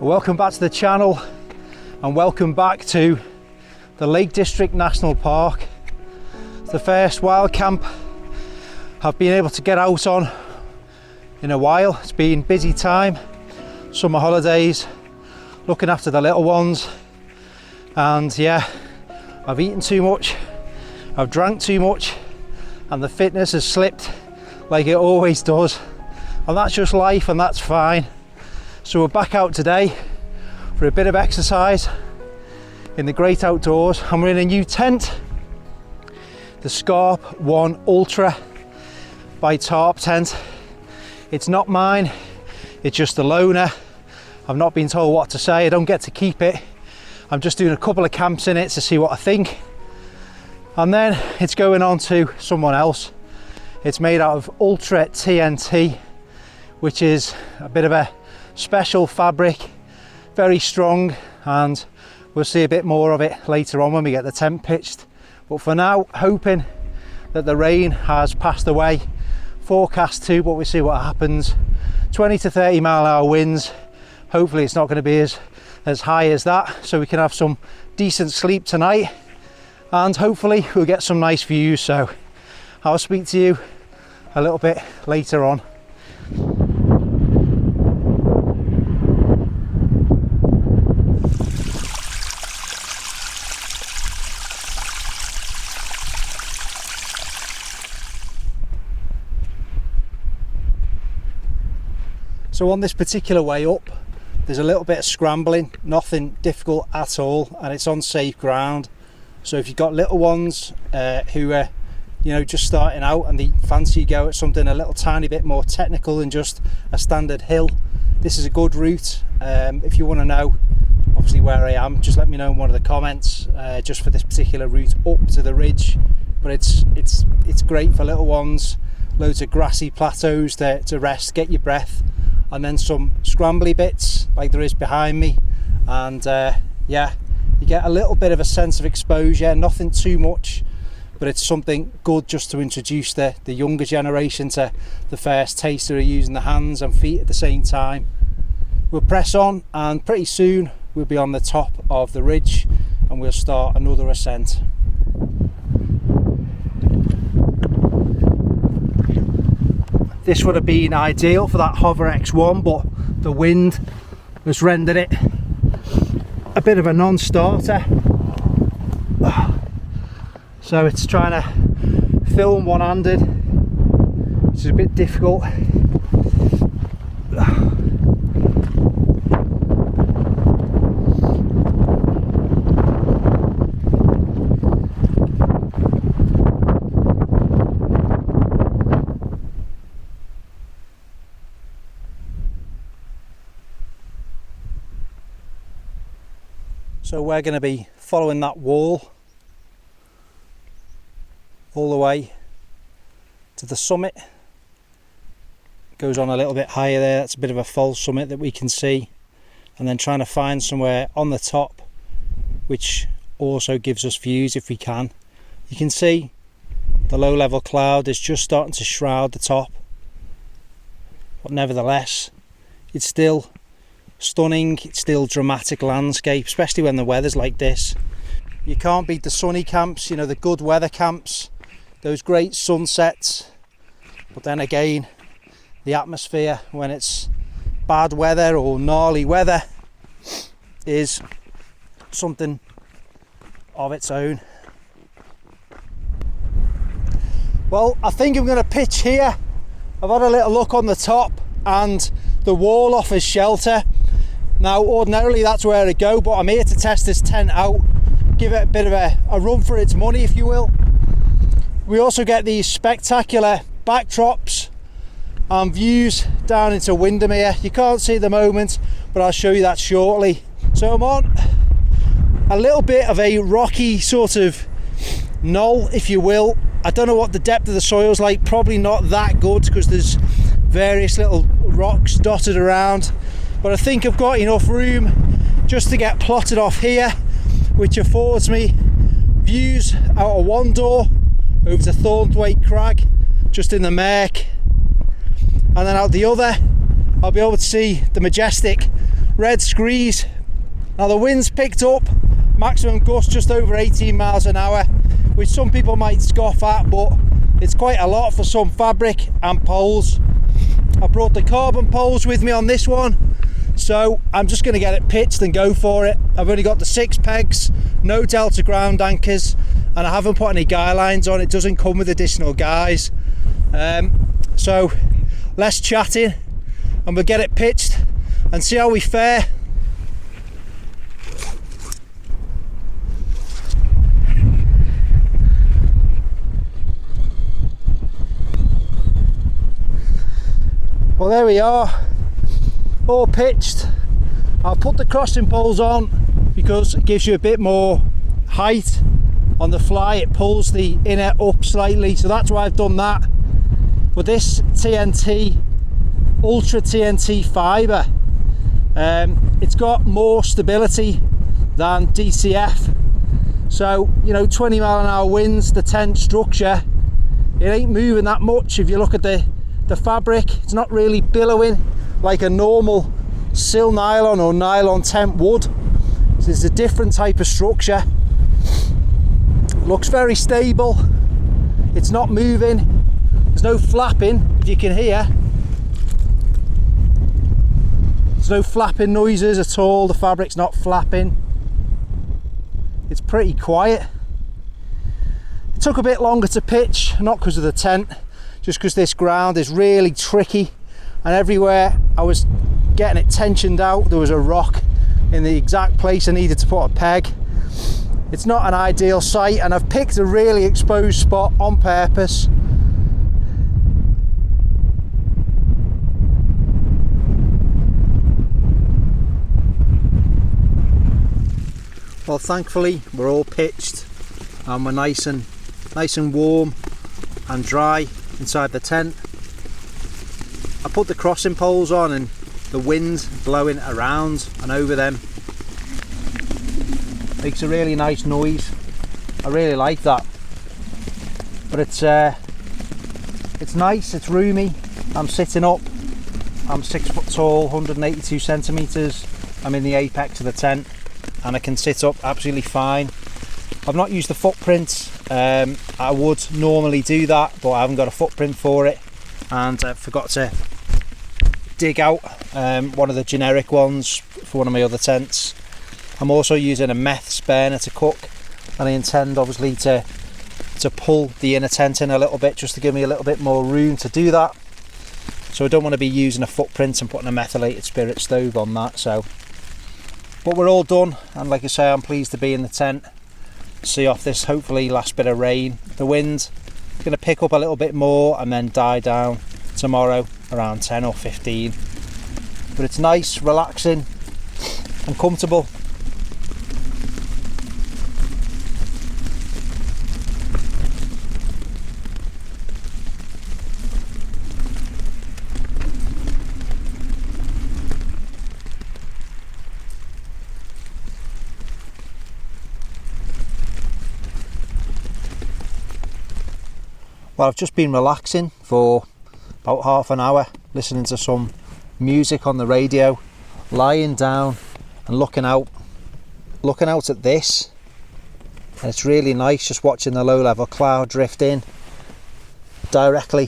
Welcome back to the channel and welcome back to the Lake District National Park. It's the first wild camp I've been able to get out on in a while. It's been busy time, summer holidays, looking after the little ones, and yeah, I've eaten too much, I've drank too much, and the fitness has slipped like it always does, and that's just life and that's fine. So we're back out today for a bit of exercise in the great outdoors, and we're in a new tent, the Scarp 1 Ultra by UltraTNT. It's not mine, it's just the loaner. I've not been told what to say, I don't get to keep it. I'm just doing a couple of camps in it to see what I think, and then it's going on to someone else. It's made out of UltraTNT, which is a bit of a special fabric, very strong, and we'll see a bit more of it later on when we get the tent pitched. But for now, hoping that the rain has passed away. Forecast too, but we'll see what happens. 20 to 30 mile-an-hour winds. Hopefully it's not going to be as high as that, so we can have some decent sleep tonight, and hopefully we'll get some nice views. So I'll speak to you a little bit later on. So on this particular way up, there's a little bit of scrambling, nothing difficult at all, and it's on safe ground. So if you've got little ones who are, you know, just starting out and they fancy you go at something a little tiny bit more technical than just a standard hill, this is a good route. If you want to know obviously where I am, just let me know in one of the comments, just for this particular route up to the ridge. But it's great for little ones, loads of grassy plateaus to rest, get your breath, and then some scrambly bits like there is behind me, and yeah, you get a little bit of a sense of exposure, nothing too much, but it's something good just to introduce the younger generation to the first taster of using the hands and feet at the same time. We'll press on, and pretty soon we'll be on the top of the ridge and we'll start another ascent. This would have been ideal for that Hover X1, but the wind has rendered it a bit of a non-starter. So it's trying to film one-handed, which is a bit difficult. So we're going to be following that wall all the way to the summit. It goes on a little bit higher there, that's a bit of a false summit that we can see, and then trying to find somewhere on the top which also gives us views if we can. You can see the low level cloud is just starting to shroud the top, but nevertheless it's still stunning, it's still dramatic landscape, especially when the weather's like this. You can't beat the sunny camps, you know, the good weather camps, those great sunsets, but then again the atmosphere when it's bad weather or gnarly weather is something of its own. Well, I think I'm going to pitch here. I've had a little look on the top and the wall offers shelter. Now ordinarily that's where I go, but I'm here to test this tent out, give it a bit of a run for its money, if you will. We also get these spectacular backdrops and views down into Windermere. You can't see at the moment, but I'll show you that shortly. So I'm on a little bit of a rocky sort of knoll, if you will. I don't know what the depth of the soil's like, probably not that good because there's various little rocks dotted around. But I think I've got enough room just to get plotted off here, which affords me views out of one door over to Thornthwaite Crag, just in the Merk, and then out the other I'll be able to see the majestic red screes. Now the wind's picked up, maximum gust just over 18 miles an hour, which some people might scoff at, but it's quite a lot for some fabric and poles. I brought the carbon poles with me on this one, so I'm just going to get it pitched and go for it. I've only got the 6 pegs, no delta ground anchors, and I haven't put any guy lines on. It doesn't come with additional guys. So less chatting and we'll get it pitched and see how we fare. Well, there we are, all pitched. I'll put the crossing poles on because it gives you a bit more height on the fly. It pulls the inner up slightly, so that's why I've done that. But this TNT, UltraTNT fibre, it's got more stability than DCF. So, you know, 20 mile an hour winds, the tent structure, it ain't moving that much. If you look at the fabric, it's not really billowing like a normal sil nylon or nylon tent would. So it's a different type of structure. Looks very stable. It's not moving. There's no flapping, if you can hear. There's no flapping noises at all. The fabric's not flapping. It's pretty quiet. It took a bit longer to pitch, not because of the tent, just because this ground is really tricky, and everywhere I was getting it tensioned out there was a rock in the exact place I needed to put a peg. It's not an ideal site, and I've picked a really exposed spot on purpose. Well, thankfully we're all pitched and we're nice and warm and dry inside the tent. I put the crossing poles on and the wind's blowing around and over them. Makes a really nice noise. I really like that. But it's nice, it's roomy. I'm sitting up. I'm 6 foot tall, 182 centimeters. I'm in the apex of the tent and I can sit up absolutely fine. I've not used the footprints. I would normally do that, but I haven't got a footprint for it, and I forgot to dig out one of the generic ones for one of my other tents. I'm also using a meth burner to cook, and I intend obviously to pull the inner tent in a little bit just to give me a little bit more room to do that. So I don't want to be using a footprint and putting a methylated spirit stove on that. But we're all done, and like I say, I'm pleased to be in the tent. See off this hopefully last bit of rain. The wind is going to pick up a little bit more and then die down tomorrow around 10 or 15. But it's nice, relaxing and comfortable. Well, I've just been relaxing for about half an hour, listening to some music on the radio, lying down and looking out at this, and it's really nice just watching the low level cloud drift in directly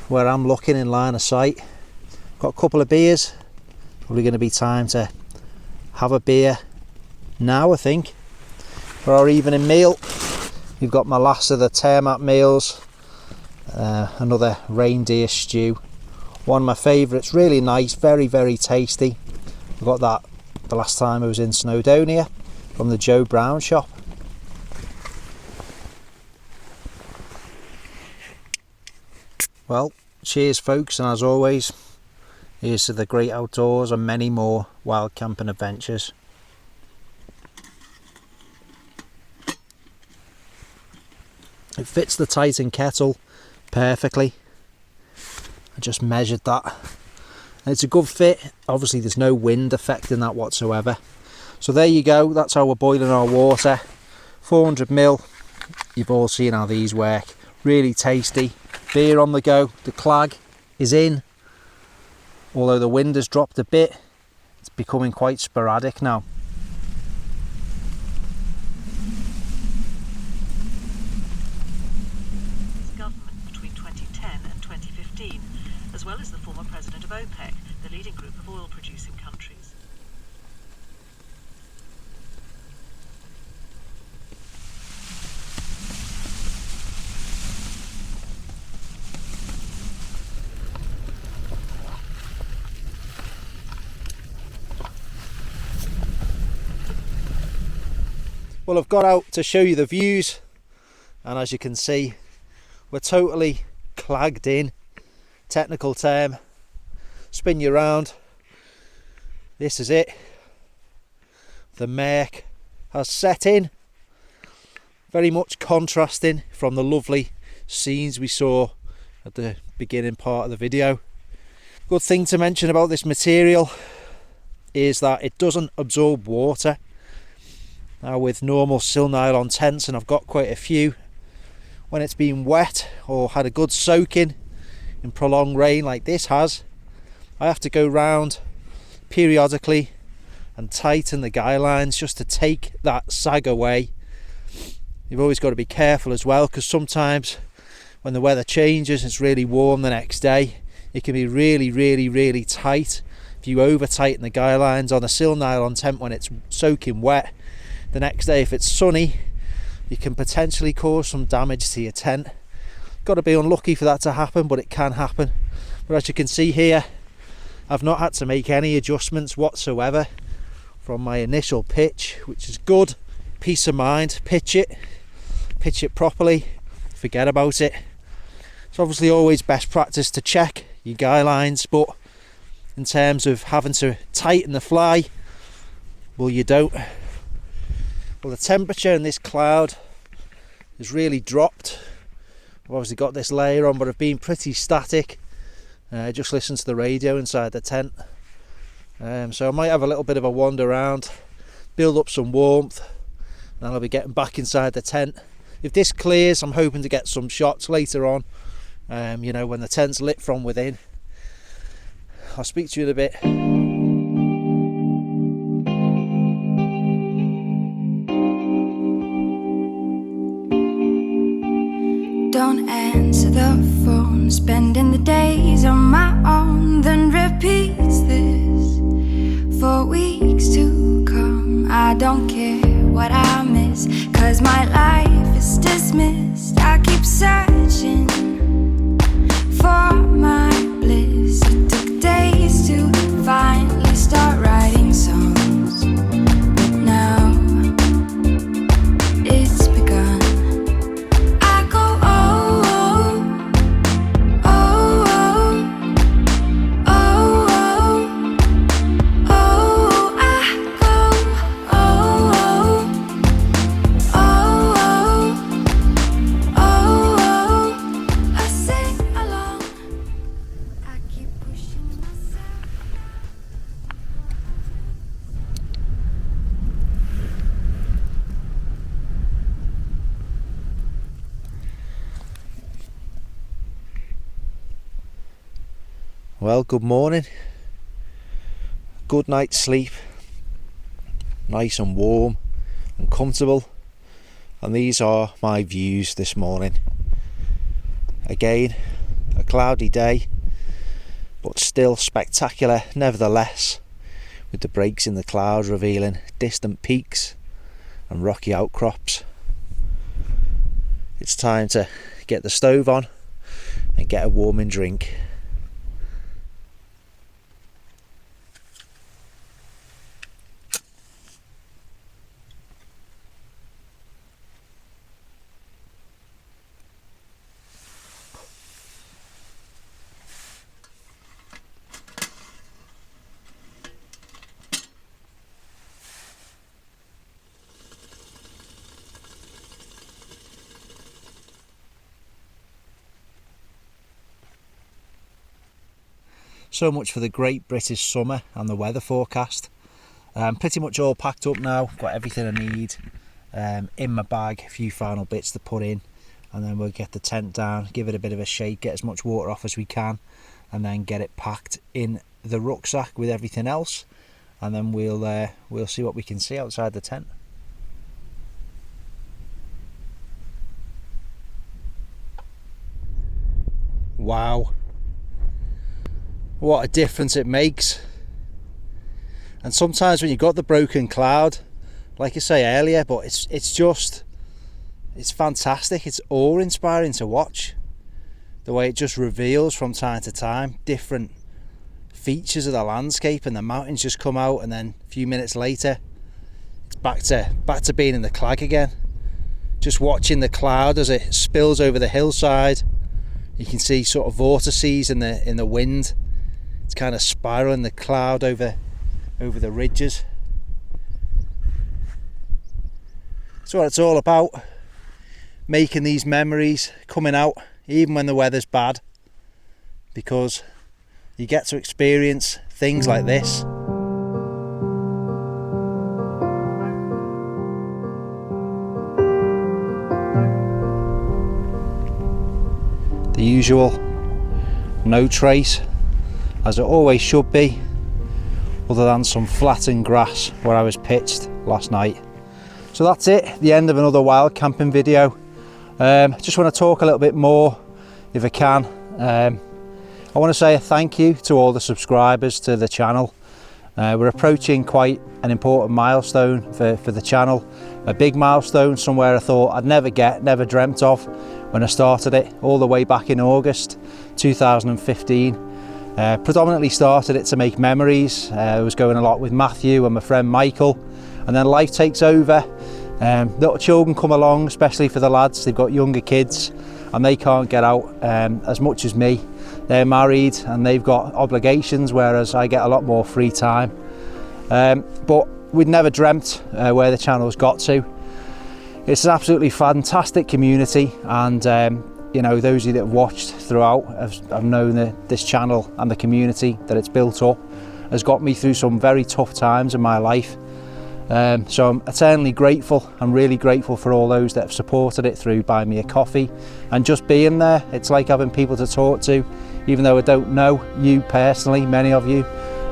where I'm looking in line of sight. Got a couple of beers, probably going to be time to have a beer now, I think, for our evening meal. We've got my last of the termite meals, another reindeer stew, one of my favourites, really nice, very tasty. I got that the last time I was in Snowdonia from the Joe Brown shop. Well, cheers folks, and as always, here's to the great outdoors and many more wild camping adventures. It fits the Titan kettle perfectly. I just measured that. And it's a good fit. Obviously there's no wind affecting that whatsoever. So there you go, that's how we're boiling our water. 400ml. You've all seen how these work. Really tasty. Beer on the go. The Clagged is in. Although the wind has dropped a bit, becoming quite sporadic now. Government between 2010 and 2015, as well as the former president of OPEC, the leading group of oil-producing countries. Well, I've got out to show you the views, and as you can see, we're totally clagged in. Technical term. Spin you around. This is it. The murk has set in. Very much contrasting from the lovely scenes we saw at the beginning part of the video. Good thing to mention about this material is that it doesn't absorb water. Now with normal sil nylon tents, and I've got quite a few, when it's been wet or had a good soaking in prolonged rain like this has, I have to go round periodically and tighten the guylines just to take that sag away. You've always got to be careful as well, because sometimes when the weather changes, it's really warm the next day, it can be really tight. If you over tighten the guylines on a sil nylon tent when it's soaking wet, the next day if it's sunny, you can potentially cause some damage to your tent. Got to be unlucky for that to happen, but it can happen. But as you can see here, I've not had to make any adjustments whatsoever from my initial pitch, which is good. Peace of mind. Pitch it properly, forget about it. It's obviously always best practice to check your guylines, but in terms of having to tighten the fly, well, you don't. Well, the temperature in this cloud has really dropped. I've obviously got this layer on, but I've been pretty static. Just listen to the radio inside the tent. So I might have a little bit of a wander around, build up some warmth, and I'll be getting back inside the tent. If this clears, I'm hoping to get some shots later on, you know, when the tent's lit from within. I'll speak to you in a bit. Don't answer the phone, spending the days on my own, then repeats this for weeks to come. I don't care what I miss, 'cause my life is dismissed. I keep searching for my bliss. It took days to finally start writing songs, but now it's begun. I go Well, good morning. Good night's sleep. Nice and warm and comfortable. And these are my views this morning. Again, a cloudy day, but still spectacular nevertheless, with the breaks in the clouds revealing distant peaks and rocky outcrops. It's time to get the stove on and get a warming drink. So much for the great British summer and the weather forecast. Pretty much all packed up now, got everything I need in my bag, a few final bits to put in, and then we'll get the tent down, give it a bit of a shake, get as much water off as we can, and then get it packed in the rucksack with everything else, and then we'll see what we can see outside the tent. Wow, what a difference it makes. And sometimes when you've got the broken cloud, like I say earlier, but it's fantastic. It's awe-inspiring to watch the way it just reveals from time to time different features of the landscape, and the mountains just come out, and then a few minutes later it's back to being in the Clag again. Just watching the cloud as it spills over the hillside. You can see sort of vortices in the wind. It's kind of spiraling the cloud over the ridges. That's what it's all about, making these memories, coming out even when the weather's bad, because you get to experience things like this. The usual, no trace, as it always should be, other than some flattened grass where I was pitched last night. So that's it, the end of another wild camping video. Just want to talk a little bit more if I can. I want to say a thank you to all the subscribers to the channel. We're approaching quite an important milestone for the channel, a big milestone, somewhere I thought I'd never dreamt of when I started it all the way back in August 2015. Predominantly started it to make memories. I was going a lot with Matthew and my friend Michael, and then life takes over. Little children come along, especially for the lads. They've got younger kids and they can't get out as much as me. They're married and they've got obligations, whereas I get a lot more free time. But we'd never dreamt where the channel's got to. It's an absolutely fantastic community, and you know, those of you that have watched throughout have known that this channel and the community that it's built up has got me through some very tough times in my life. So I'm eternally grateful. I'm really grateful for all those that have supported it through buying me a coffee and just being there. It's like having people to talk to, even though I don't know you personally, many of you.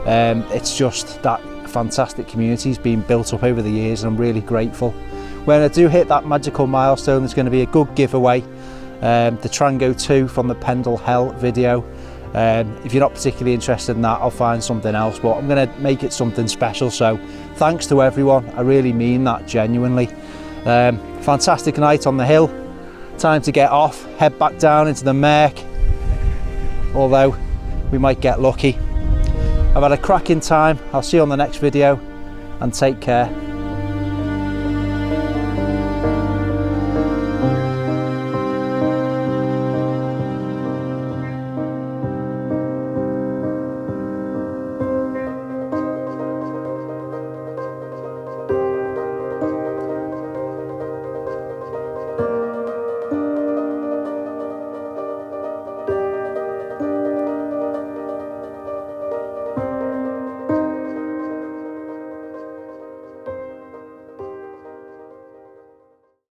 It's just that fantastic community has been built up over the years, and I'm really grateful. When I do hit that magical milestone, there's going to be a good giveaway, the Trango 2 from the Pendle Hell video. If you're not particularly interested in that, I'll find something else, but I'm going to make it something special. So thanks to everyone, I really mean that genuinely. Fantastic night on the hill. Time to get off, head back down into the Merk, although we might get lucky. I've had a cracking time. I'll see you on the next video, and take care.